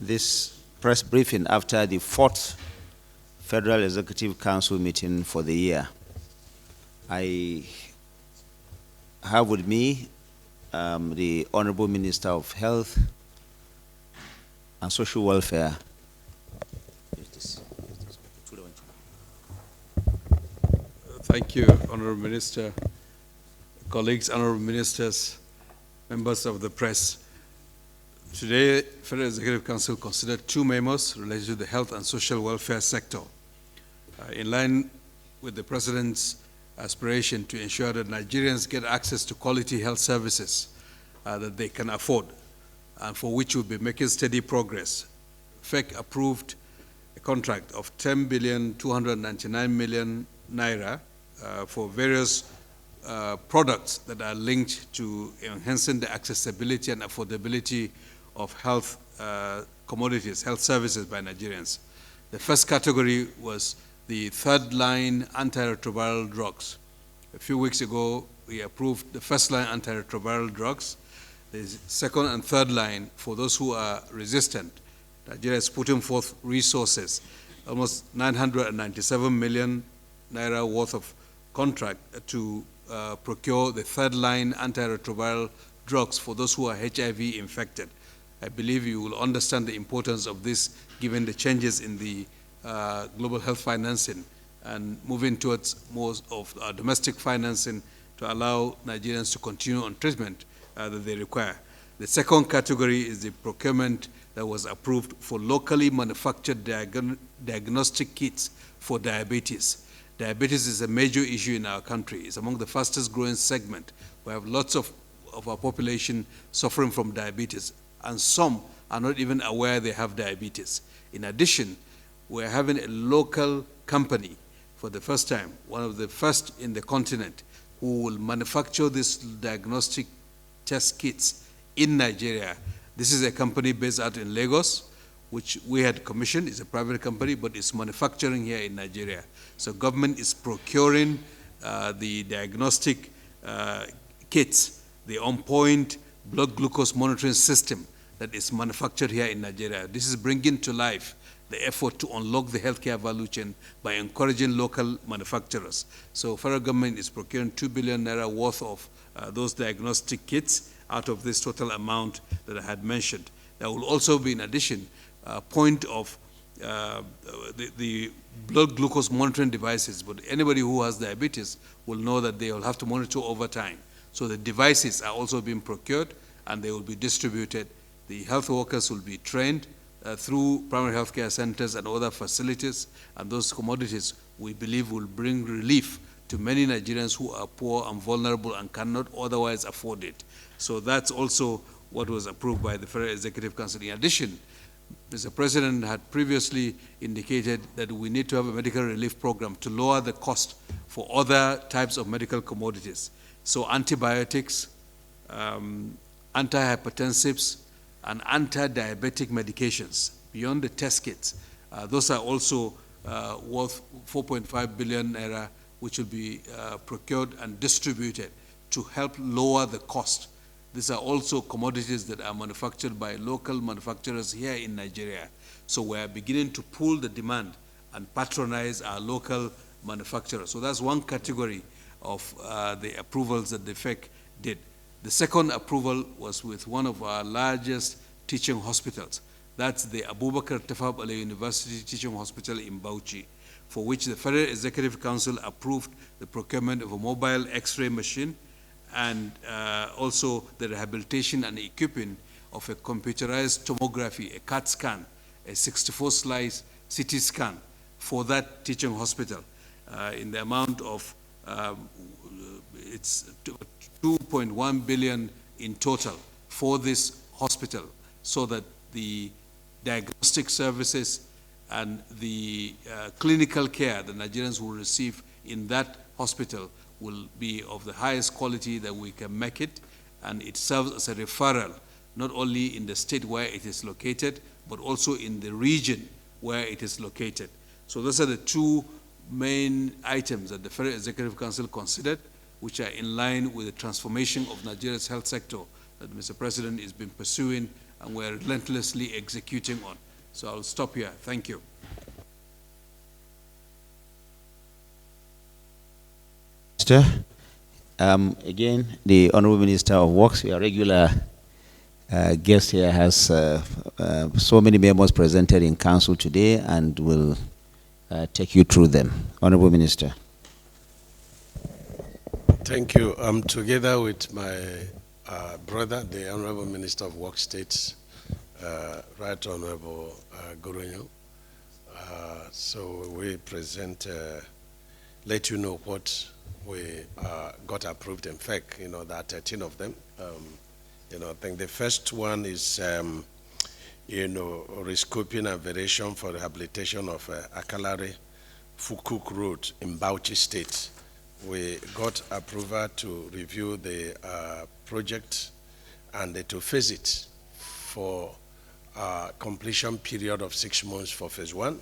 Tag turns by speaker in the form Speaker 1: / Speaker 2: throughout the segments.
Speaker 1: this press briefing after the 4th Federal Executive Council meeting for the year. I have with me the Honorable Minister of Health and Social Welfare.
Speaker 2: Thank you, Honorable Minister, colleagues, Honorable Ministers, members of the press. Today, Federal Executive Council considered two memos related to the health and social welfare sector. In line with the President's aspiration to ensure that Nigerians get access to quality health services that they can afford, and for which we'll be making steady progress, FEC approved a contract of 10,299,000,000 naira for various products that are linked to enhancing the accessibility and affordability of health commodities, health services by Nigerians. The first category was the third-line antiretroviral drugs. A few weeks ago, we approved the first-line antiretroviral drugs. The second and third line, for those who are resistant, Nigeria is putting forth resources, almost 997 million naira worth of contract to procure the third-line antiretroviral drugs for those who are HIV infected. I believe you will understand the importance of this given the changes in the global health financing and moving towards more of domestic financing to allow Nigerians to continue on treatment that they require. The second category is the procurement that was approved for locally manufactured diagnostic kits for diabetes. Diabetes is a major issue in our country. It's among the fastest growing segment. We have lots of our population suffering from diabetes, and some are not even aware they have diabetes. In addition, we're having a local company for the first time, one of the first in the continent, who will manufacture these diagnostic test kits in Nigeria. This is a company based out in Lagos, which we had commissioned. It's a private company, but it's manufacturing here in Nigeria. So government is procuring the diagnostic kits, the on-point blood glucose monitoring system that is manufactured here in Nigeria. This is bringing to life the effort to unlock the healthcare value chain by encouraging local manufacturers. So federal government is procuring 2 billion naira worth of those diagnostic kits out of this total amount that I had mentioned. There will also be, in addition, point of the blood glucose monitoring devices, but anybody who has diabetes will know that they will have to monitor over time. So the devices are also being procured and they will be distributed. The health workers will be trained through primary health care centers and other facilities, and those commodities we believe will bring relief to many Nigerians who are poor and vulnerable and cannot otherwise afford it. So that's also what was approved by the Federal Executive Council. In addition, Mr. President had previously indicated that we need to have a medical relief program to lower the cost for other types of medical commodities. So antibiotics, antihypertensives, and anti-diabetic medications beyond the test kits. Those are also worth 4.5 billion naira, which will be procured and distributed to help lower the cost. These are also commodities that are manufactured by local manufacturers here in Nigeria. So we are beginning to pull the demand and patronize our local manufacturers. So that's one category of the approvals that the FEC did. The second approval was with one of our largest teaching hospitals. That's the Abubakar Tafawa Balewa University Teaching Hospital in Bauchi, for which the Federal Executive Council approved the procurement of a mobile X-ray machine and also the rehabilitation and equipping of a computerized tomography, a CAT scan, a 64-slice CT scan for that teaching hospital in the amount of, it's 2.1 billion in total for this hospital, so that the diagnostic services and the clinical care that Nigerians will receive in that hospital will be of the highest quality that we can make it, and it serves as a referral, not only in the state where it is located, but also in the region where it is located. So those are the two main items that the Federal Executive Council considered, which are in line with the transformation of Nigeria's health sector that Mr. President has been pursuing and we're relentlessly executing on. So I'll stop here. Thank you.
Speaker 1: Again, the Honorable Minister of Works, your regular guest here, has so many memos presented in Council today and will take you through them. Honorable Minister.
Speaker 3: Thank you. I'm together with my brother, the Honorable Minister of Work States, Right Honorable Goronyo. So we present, let you know what we got approved in FEC. There are 13 of them. I think the first one is, rescoping and variation for rehabilitation of Akalari Fukuk Road in Bauchi State. We got approval to review the project and to phase it for completion period of 6 months for phase 1.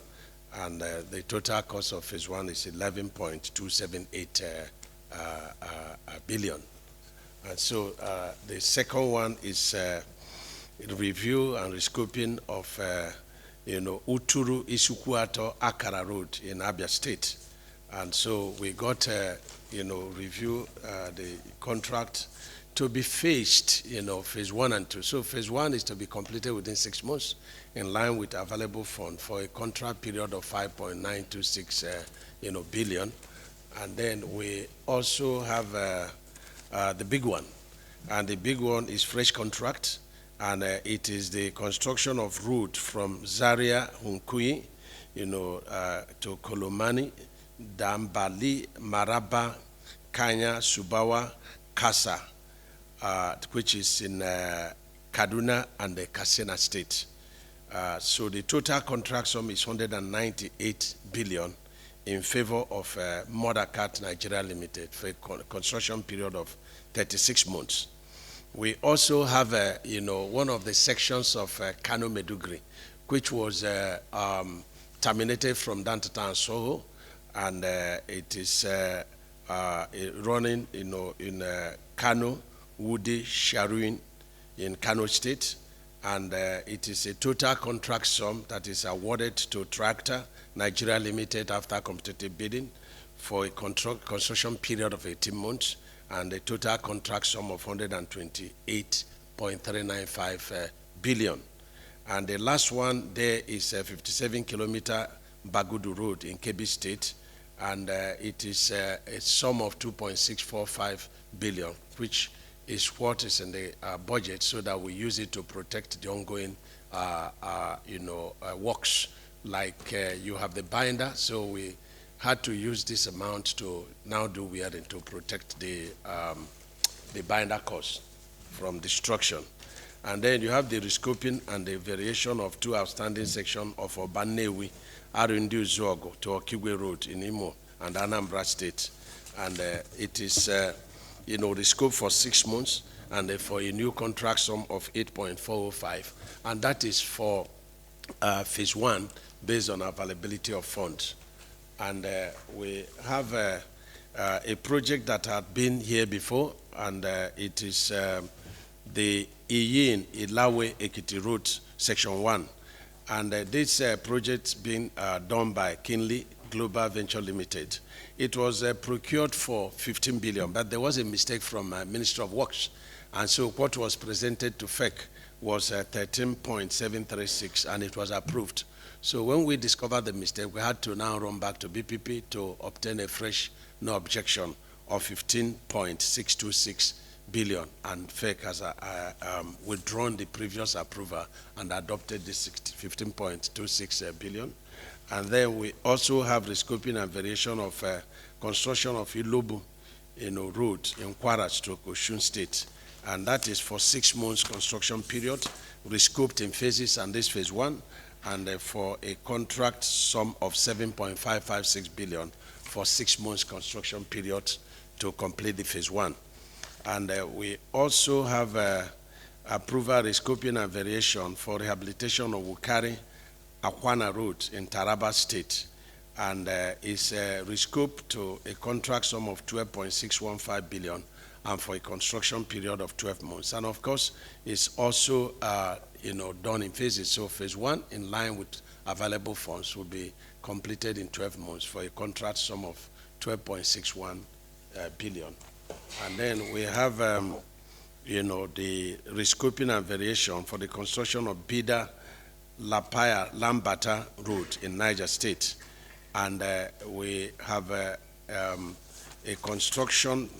Speaker 3: And the total cost of phase 1 is 11.278 billion. And so the second one is review and rescoping of Uturu Isukuato Akara Road in Abia State. And so we got review the contract to be phased, phase 1 and 2. So phase 1 is to be completed within 6 months in line with available fund for a contract period of 5.926 billion. And then we also have the big one. And the big one is fresh contract. And it is the construction of route from Zaria, Hunkui, to Kolomani, Dambali, Maraba, Kanya, Subawa, Kasa, which is in Kaduna and the Katsina State. So the total contract sum is 198 billion in favor of Modakat Nigeria Limited for a construction period of 36 months. We also have, one of the sections of Kano Medugri, which was terminated from Dantata and Soho, and it is running, in Kano, Wudi, Sharuin in Kano State, and it is a total contract sum that is awarded to Tractor Nigeria Limited after competitive bidding for a construction period of 18 months, and a total contract sum of 128.395 billion. And the last one there is a 57-kilometer Bagudu Road in Kebbi State, and it is a sum of 2.645 billion, which is what is in the budget, so that we use it to protect the ongoing, works. Like you have the binder, so we had to use this amount to now do wearing to protect the binder cost from destruction. And then you have the rescoping and the variation of 2 outstanding sections of Obanewi, Arundu Zogo to Okigwe Road in Imo and Anambra State. And it is, the scope for 6 months and for a new contract sum of 8.405. And that is for phase 1 based on availability of funds. And we have a project that had been here before, and it is the Iyin Ilawe Ekiti Road, Section 1. And this project being done by Kinley Global Venture Limited. It was procured for 15 billion, but there was a mistake from Ministry of Works. And so what was presented to FEC was 13.736, and it was approved. So when we discovered the mistake, we had to now run back to BPP to obtain a fresh no objection of 15.626 billion, and FEC has withdrawn the previous approval and adopted the 15.26 billion. And then we also have rescoping and variation of construction of Ilobu road in Kwara Stroke, Osun State, and that is for 6 months construction period, rescoped in phases, and this phase 1, and for a contract sum of 7.556 billion for 6 months construction period to complete the phase 1. And we also have approval, rescoping and variation for rehabilitation of Wukari Akwana Road in Taraba State, and is rescoped to a contract sum of 12.615 billion and for a construction period of 12 months. And of course, it's also done in phases. So phase 1, in line with available funds, will be completed in 12 months for a contract sum of 12.61 billion. And then we have, the rescoping and variation for the construction of Bida Lapaya Lambata Road in Niger State. And we have a construction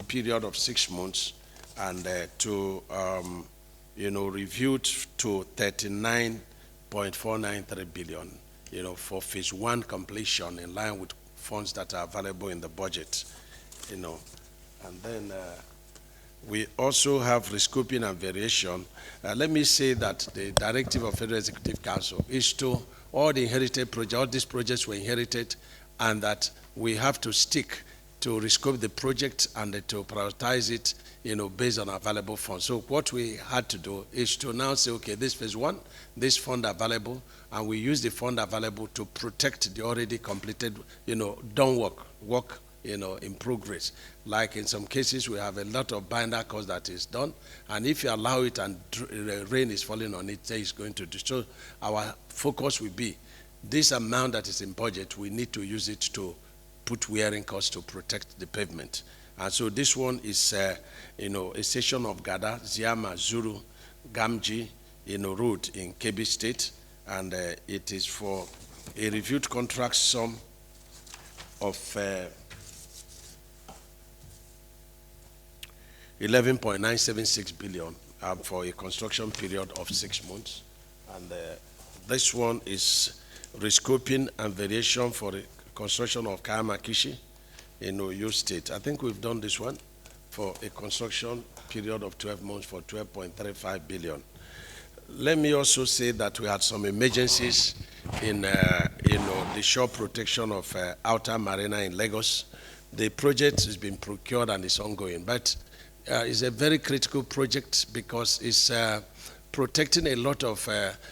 Speaker 3: period of 6 months, and reviewed to 39.493 billion, for phase 1 completion in line with funds that are available in the budget, And then we also have rescoping and variation. Let me say that the directive of Federal Executive Council is to all the inherited projects, all these projects were inherited, and that we have to stick to rescope the project and to prioritize it, based on available funds. So what we had to do is to now say, okay, this phase 1, this fund available, and we use the fund available to protect the already completed, done work, in progress. Like in some cases, we have a lot of binder cost that is done, and if you allow it and rain is falling on it, it's going to destroy. Our focus will be this amount that is in budget, we need to use it to put wearing costs to protect the pavement. And so this one is, a section of Gada, Ziama, Zuru, Gamji, road in Kebbi State, and it is for a reviewed contract sum of 11.976 billion for a construction period of 6 months. And this one is rescoping and variation for the construction of Kayamakishi in Oyo State. I think we've done this one for a construction period of 12 months for 12.35 billion. Let me also say that we had some emergencies in the shore protection of Outer Marina in Lagos. The project has been procured and is ongoing, but it's a very critical project because it's protecting a lot of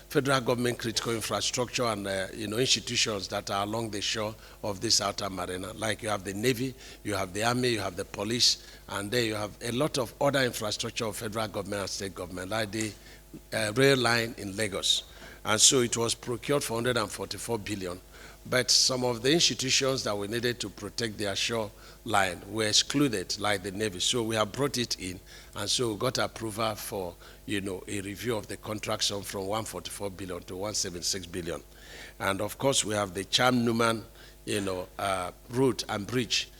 Speaker 3: federal government critical infrastructure and institutions that are along the shore of this Outer Marina. Like you have the Navy, you have the Army, you have the police, and there you have a lot of other infrastructure of federal government and state government, like the rail line in Lagos. And so it was procured for 144 billion. But some of the institutions that we needed to protect their shore line were excluded, like the Navy. So we have brought it in, and so we got approval for, a review of the contract sum from 144 billion to 176 billion. And of course, we have the Cham Numan, route and bridge.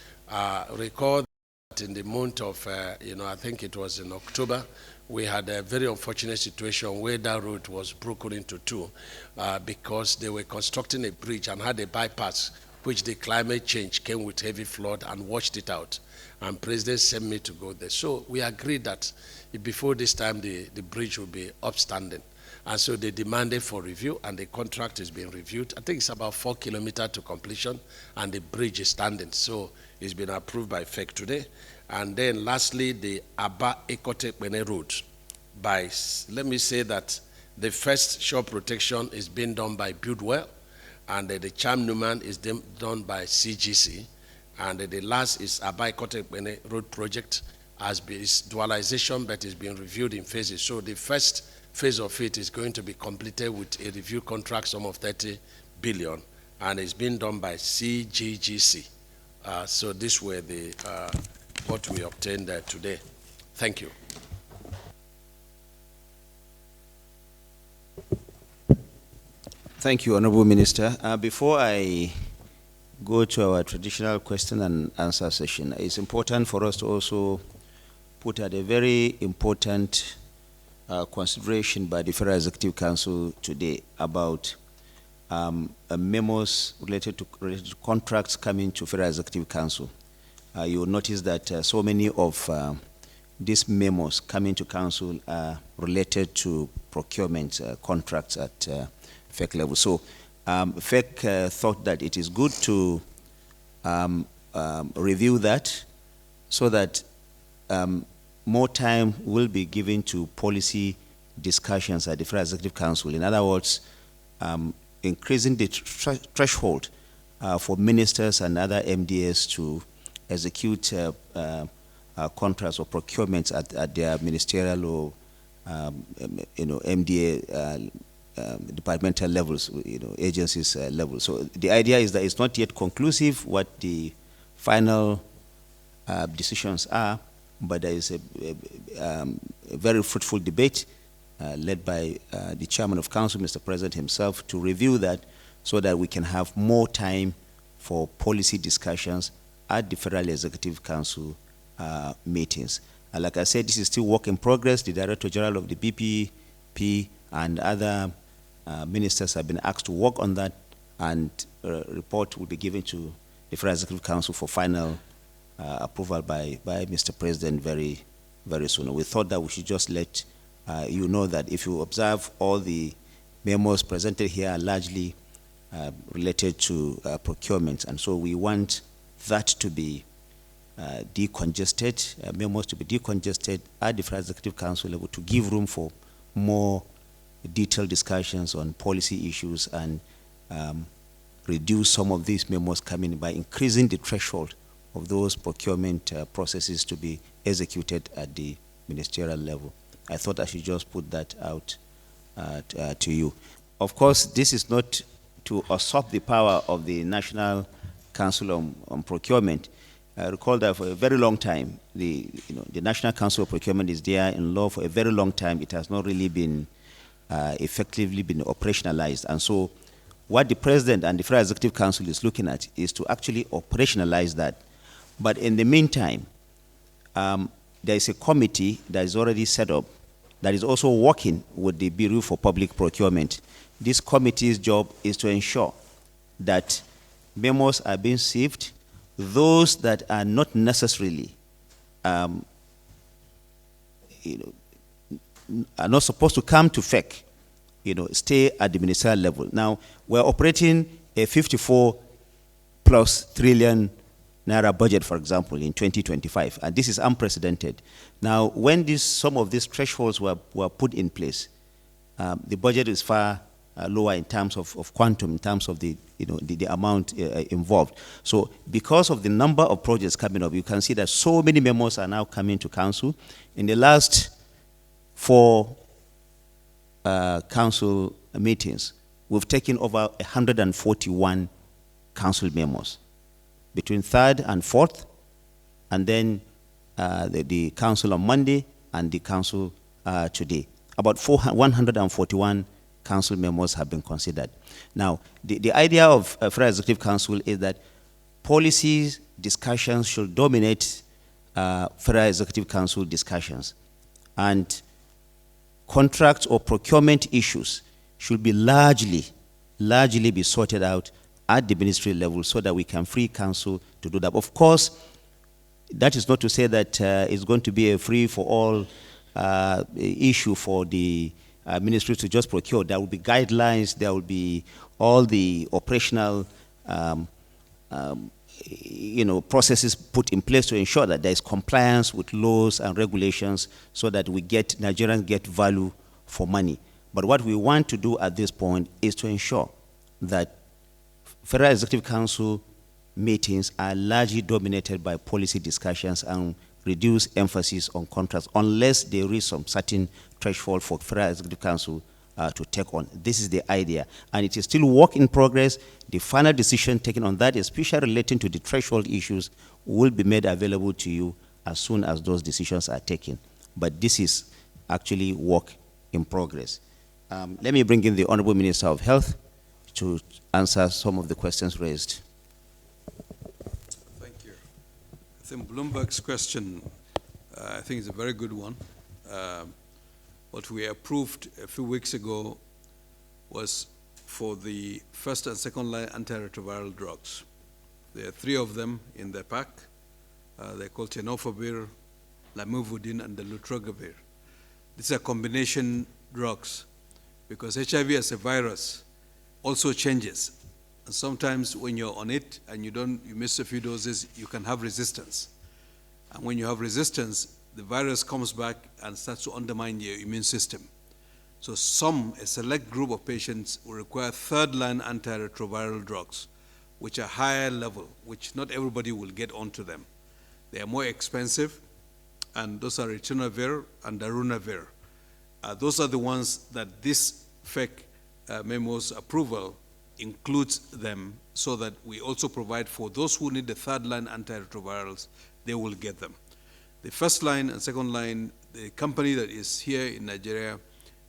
Speaker 3: Recall that in the month of, I think it was in October, we had a very unfortunate situation where that road was broken into two because they were constructing a bridge and had a bypass, which the climate change came with heavy flood and washed it out. And President sent me to go there. So we agreed that before this time, the bridge will be upstanding. And so they demanded for review, and the contract is being reviewed. I think it's about 4 kilometers to completion, and the bridge is standing. So it's been approved by FEC today. And then lastly, the Aba Ekote-Bene road. Let me say that the first shore protection is being done by Buildwell, and the Cham Numan is done by CGC, and the last is Aba Ekote-Bene road project as is dualization, but is being reviewed in phases. So the first phase of it is going to be completed with a review contract sum of 30 billion, and it's being done by CGGC. So this were the what we obtained today. Thank you.
Speaker 1: Thank you, Honorable Minister. Before I go to our traditional question and answer session, it's important for us to also put at a very important consideration by the Federal Executive Council today about memos related to contracts coming to Federal Executive Council. You will notice that so many of these memos coming to Council are related to procurement contracts at FEC level. So FEC thought that it is good to review that so that more time will be given to policy discussions at the Federal Executive Council. In other words, increasing the threshold for ministers and other MDS to execute contracts or procurements at their ministerial or MDA departmental levels, agencies level. So the idea is that it's not yet conclusive what the final decisions are, but there is a very fruitful debate led by the Chairman of Council, Mr. President himself, to review that so that we can have more time for policy discussions at the Federal Executive Council meetings. And like I said, this is still work in progress. The Director General of the BPP and other ministers have been asked to work on that, and a report will be given to the Federal Executive Council for final approval by Mr. President very, very soon. We thought that we should just let you know that if you observe all the memos presented here are largely related to procurement, and so we want that to be decongested, memos to be decongested at the Federal Executive Council level to give room for more detailed discussions on policy issues and reduce some of these memos coming by increasing the threshold of those procurement processes to be executed at the ministerial level. I thought I should just put that out to you. Of course, this is not to usurp the power of the National Council on Procurement. I recall that for a very long time, the National Council of Procurement is there in law for a very long time. It has not really been effectively been operationalized. And so what the President and the Federal Executive Council is looking at is to actually operationalize that. But in the meantime, there is a committee that is already set up that is also working with the Bureau for Public Procurement. This committee's job is to ensure that memos are being sieved, those that are not necessarily are not supposed to come to FEC, stay at the ministerial level. Now, we're operating a 54+ trillion naira budget, for example, in 2025, and this is unprecedented. Now, when some of these thresholds were put in place, the budget is far lower in terms of quantum, in terms of the amount involved. So because of the number of projects coming up, you can see that so many memos are now coming to council. In the last 4 council meetings, we've taken over 141 council memos between 3rd and 4th, and then the council on Monday and the council today. About 141 council memos have been considered. Now, the idea of Federal Executive Council is that policies discussions should dominate Federal Executive Council discussions, and contracts or procurement issues should be largely be sorted out at the ministry level so that we can free council to do that. Of course, that is not to say that it's going to be a free-for-all issue for the ministry to just procure. There will be guidelines, there will be all the operational processes put in place to ensure that there is compliance with laws and regulations so that Nigerians get value for money. But what we want to do at this point is to ensure that Federal Executive Council meetings are largely dominated by policy discussions and reduce emphasis on contracts unless there is some certain threshold for Federal Executive Council to take on. This is the idea, and it is still work in progress. The final decision taken on that, especially relating to the threshold issues, will be made available to you as soon as those decisions are taken. But this is actually work in progress. Let me bring in the Honorable Minister of Health to answer some of the questions raised.
Speaker 2: Thank you. I think Bloomberg's question, I think is a very good one. What we approved a few weeks ago was for the first and second line antiretroviral drugs. There are 3 of them in the pack. They're called tenofovir, lamivudine, and the lutrogavir. These are combination drugs because HIV as a virus also changes. And sometimes when you're on it and you miss a few doses, you can have resistance. And when you have resistance, the virus comes back and starts to undermine your immune system. So a select group of patients will require 3rd-line antiretroviral drugs, which are higher level, which not everybody will get onto them. They are more expensive, and those are ritonavir and darunavir. Those are the ones that this FEC memo's approval includes them, so that we also provide for those who need the third line antiretrovirals, they will get them. The first line and second line, the company that is here in Nigeria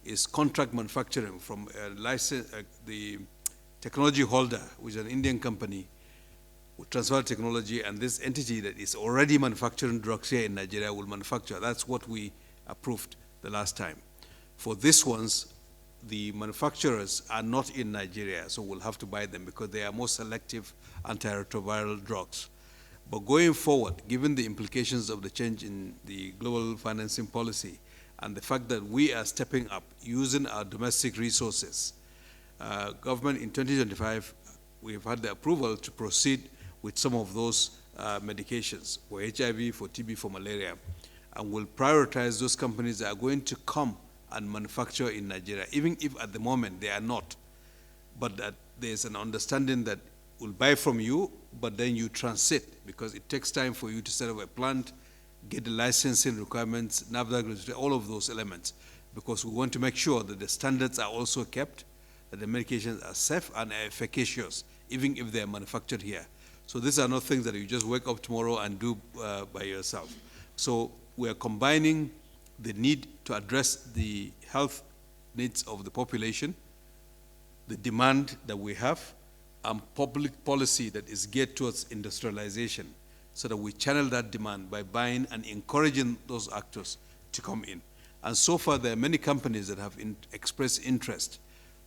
Speaker 2: is contract manufacturing from a license, the technology holder, which is an Indian company, will transfer technology, and this entity that is already manufacturing drugs here in Nigeria will manufacture. That's what we approved the last time. For these ones, the manufacturers are not in Nigeria, so we'll have to buy them because they are more selective antiretroviral drugs. But going forward, given the implications of the change in the global financing policy and the fact that we are stepping up using our domestic resources, government in 2025, we've had the approval to proceed with some of those medications for HIV, for TB, for malaria, and we'll prioritize those companies that are going to come and manufacture in Nigeria, even if at the moment they are not. But that there's an understanding that we'll buy from you, but then you transit, because it takes time for you to set up a plant, get the licensing requirements, NAFDAC, all of those elements, because we want to make sure that the standards are also kept, that the medications are safe and efficacious, even if they are manufactured here. So these are not things that you just wake up tomorrow and do by yourself. So we are combining the need to address the health needs of the population, the demand that we have, and public policy that is geared towards industrialization, so that we channel that demand by buying and encouraging those actors to come in. And so far, there are many companies that have expressed interest.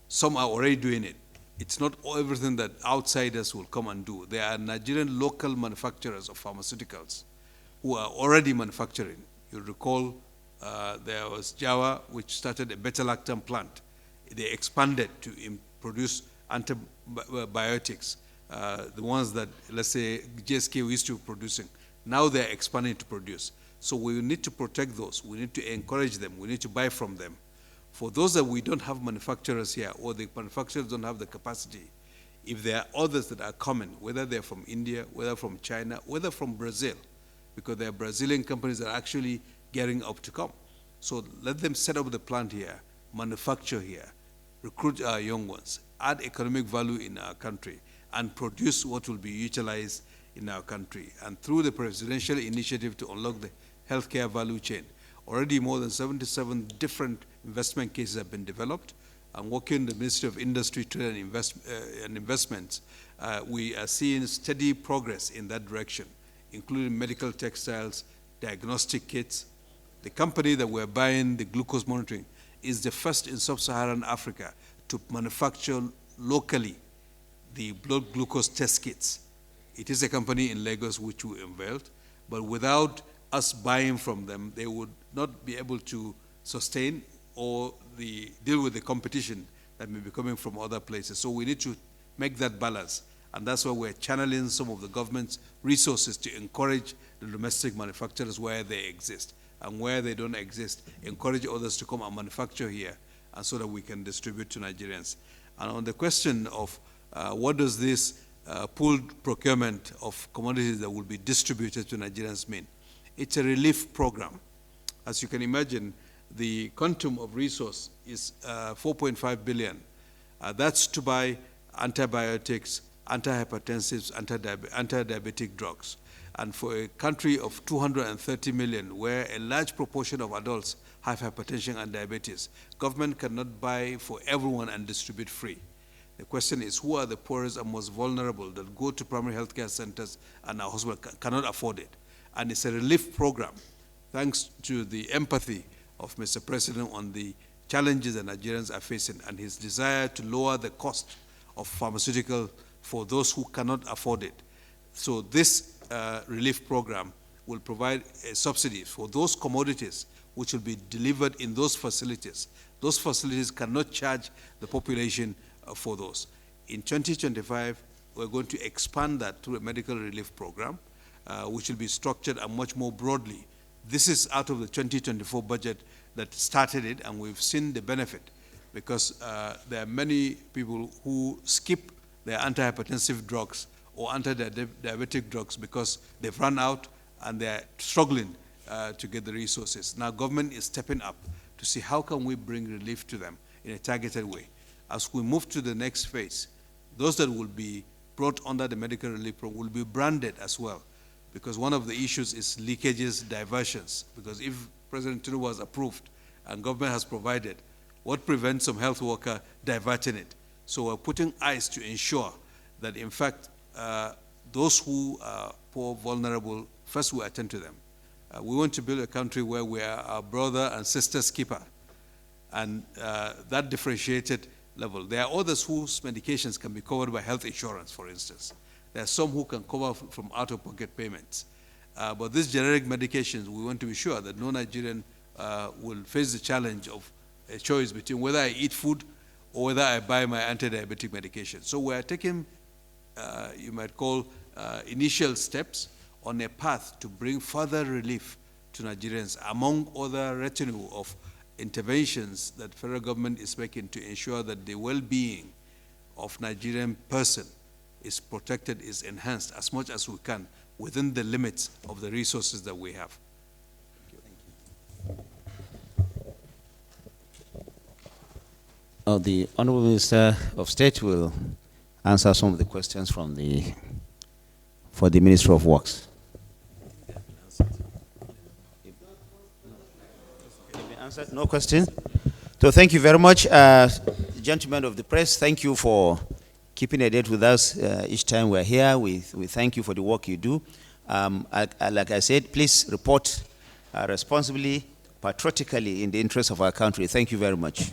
Speaker 2: Some are already doing it. It's not everything that outsiders will come and do. There are Nigerian local manufacturers of pharmaceuticals who are already manufacturing. You'll recall there was Java, which started a beta-lactam plant. They expanded to produce antibiotics, the ones that, let's say, GSK used to be producing. Now they're expanding to produce. So we need to protect those. We need to encourage them. We need to buy from them. For those that we don't have manufacturers here, or the manufacturers don't have the capacity, if there are others that are coming, whether they're from India, whether from China, whether from Brazil, because there are Brazilian companies that are actually gearing up to come. So let them set up the plant here, manufacture here, recruit our young ones, add economic value in our country, and produce what will be utilized in our country. And through the presidential initiative to unlock the healthcare value chain, already more than 77 different investment cases have been developed. And working in the Ministry of Industry, Trade and Investments, we are seeing steady progress in that direction, including medical textiles, diagnostic kits. The company that we're buying, the glucose monitoring, is the first in sub-Saharan Africa to manufacture locally the blood glucose test kits. It is a company in Lagos which we unveiled, but without us buying from them, they would not be able to sustain or deal with the competition that may be coming from other places. So we need to make that balance, and that's why we're channeling some of the government's resources to encourage the domestic manufacturers where they exist, and where they don't exist, encourage others to come and manufacture here, and so that we can distribute to Nigerians. And on the question of what does this pooled procurement of commodities that will be distributed to Nigerians mean? It's a relief program. As you can imagine, the quantum of resource is 4.5 billion. That's to buy antibiotics, antihypertensives, anti-diabetic drugs. And for a country of 230 million, where a large proportion of adults have hypertension and diabetes, government cannot buy for everyone and distribute free. The question is, who are the poorest and most vulnerable that go to primary healthcare centers and our hospitals cannot afford it? And it's a relief program, thanks to the empathy of Mr. President on the challenges that Nigerians are facing and his desire to lower the cost of pharmaceutical for those who cannot afford it. So this relief program will provide a subsidy for those commodities which will be delivered in those facilities. Those facilities cannot charge the population for those. In 2025, we're going to expand that through a medical relief program, which will be structured and much more broadly. This is out of the 2024 budget that started it, and we've seen the benefit, because there are many people who skip their antihypertensive drugs or anti-diabetic drugs because they've run out and they're struggling to get the resources. Now, government is stepping up to see how can we bring relief to them in a targeted way. As we move to the next phase, those that will be brought under the medical relief program will be branded as well, because one of the issues is leakages, diversions, because if President Tinubu was approved and government has provided, what prevents some health worker diverting it? So we're putting eyes to ensure that, in fact, those who are poor, vulnerable, first we attend to them. We want to build a country where we are our brother and sister's keeper, and that differentiated level. There are others whose medications can be covered by health insurance, for instance. There are some who can cover from out-of-pocket payments. But these generic medications, we want to be sure that no Nigerian will face the challenge of a choice between whether I eat food or whether I buy my anti-diabetic medication. So we are taking, you might call, initial steps on a path to bring further relief to Nigerians, among other retinue of interventions that federal government is making to ensure that the well-being of Nigerian person is protected, is enhanced as much as we can within the limits of the resources that we have.
Speaker 1: The Honorable Minister of State will answer some of the questions from for the Ministry of Works. No question? So thank you very much. Gentlemen of the press, thank you for keeping a date with us each time we're here. We thank you for the work you do. Like I said, please report responsibly, patriotically, in the interest of our country. Thank you very much.